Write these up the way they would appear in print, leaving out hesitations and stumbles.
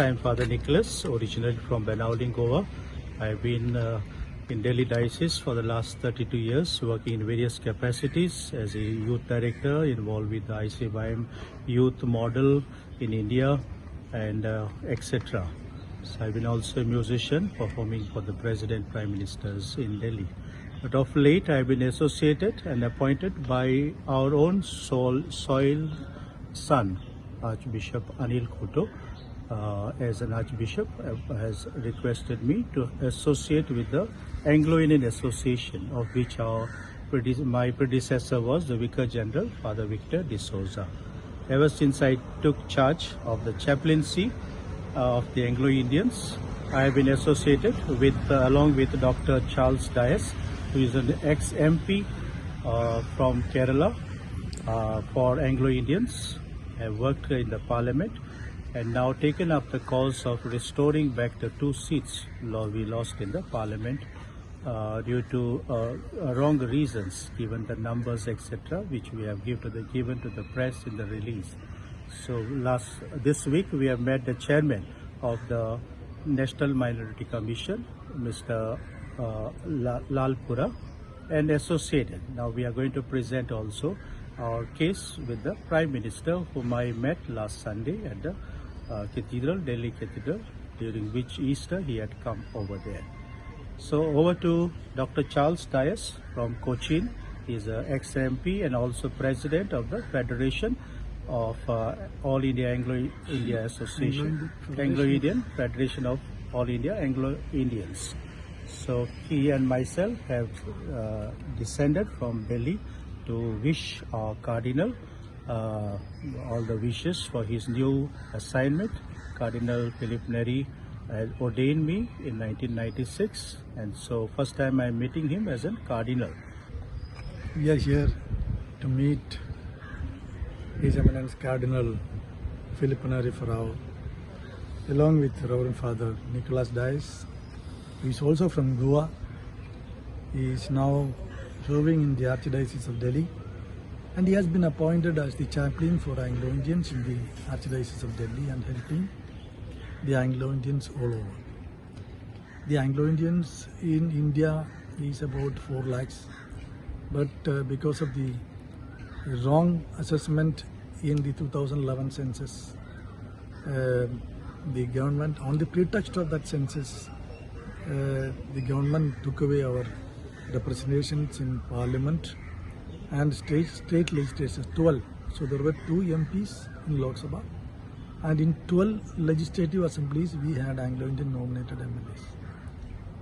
I am Rev.Fr.Nicholas, originally from RDXGOA. I have been in Delhi Diocese for the last 32 years, working in various capacities as a youth director, involved with the ICYM youth model in India, and etc. So I've been also a musician, performing for the President, Prime Ministers in Delhi. But of late, I've been associated and appointed by our own soil son, Archbishop Anil Koto, as an Archbishop, has requested me to associate with the Anglo-Indian Association, of which my predecessor was the Vicar General, Father Victor D'Souza. Ever since I took charge of the chaplaincy of the Anglo-Indians, I have been associated with, along with Dr. Charles Dias, who is an ex-MP from Kerala for Anglo-Indians. I have worked in the Parliament and now taken up the cause of restoring back the 2 seats we lost in the Parliament due to wrong reasons, given the numbers, etc., which we have given to the press in the release. So this week we have met the chairman of the National Minority Commission, Mr. Lalpura, and associated. Now we are going to present also our case with the Prime Minister, whom I met last Sunday at the Cathedral, Delhi Cathedral, during which Easter he had come over there. So over to Dr. Charles Dias from Cochin. He is an ex-MP and also President of the Federation of All India Anglo-India Association, Anglo-Indian Federation of All India Anglo-Indians. So he and myself have descended from Delhi to wish our Cardinal all the wishes for his new assignment. Cardinal Filipe Neri ordained me in 1996, and so first time I am meeting him as a Cardinal. We are here to meet His Eminence Cardinal Filipe Neri Ferrao, along with Rev.Fr.Nicholas Dias. He is also from Goa. He is now serving in the Archdiocese of Delhi, and he has been appointed as the chaplain for Anglo-Indians in the Archdiocese of Delhi and helping the Anglo-Indians all over. The Anglo-Indians in India is about 4 lakhs, but because of the wrong assessment in the 2011 census, the government, on the pretext of that census, the government took away our representations in Parliament and state legislatures, 12. So there were 2 MPs in Lok Sabha, and in 12 legislative assemblies we had Anglo-Indian nominated MLAs.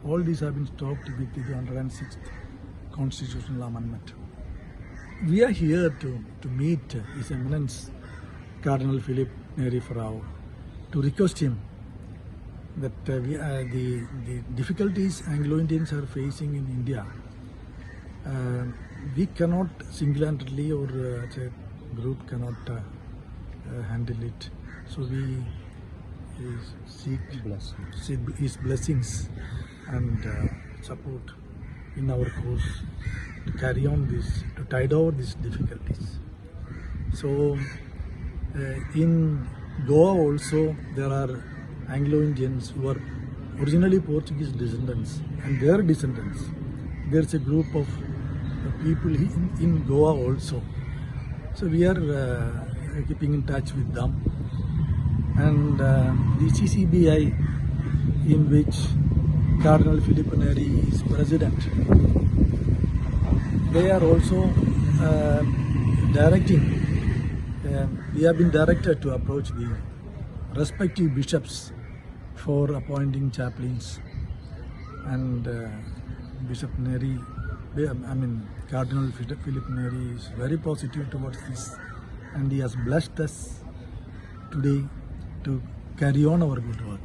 All these have been stopped with the 106th constitutional amendment. We are here to meet His Eminence Cardinal Filipe Neri Ferrao to request him that the difficulties Anglo-Indians are facing in India, we cannot single-handedly or as a group cannot handle it. So we seek his blessings and support in our cause to carry on this, to tide over these difficulties. So in Goa also there are Anglo-Indians who are originally Portuguese descendants and their descendants. There is a group of people in Goa also. So we are keeping in touch with them. And the CCBI, in which Cardinal Filipe Neri is president, they are also directing, we have been directed to approach the respective bishops for appointing chaplains, and Bishop Neri, Cardinal Filipe Neri is very positive towards this, and he has blessed us today to carry on our good work.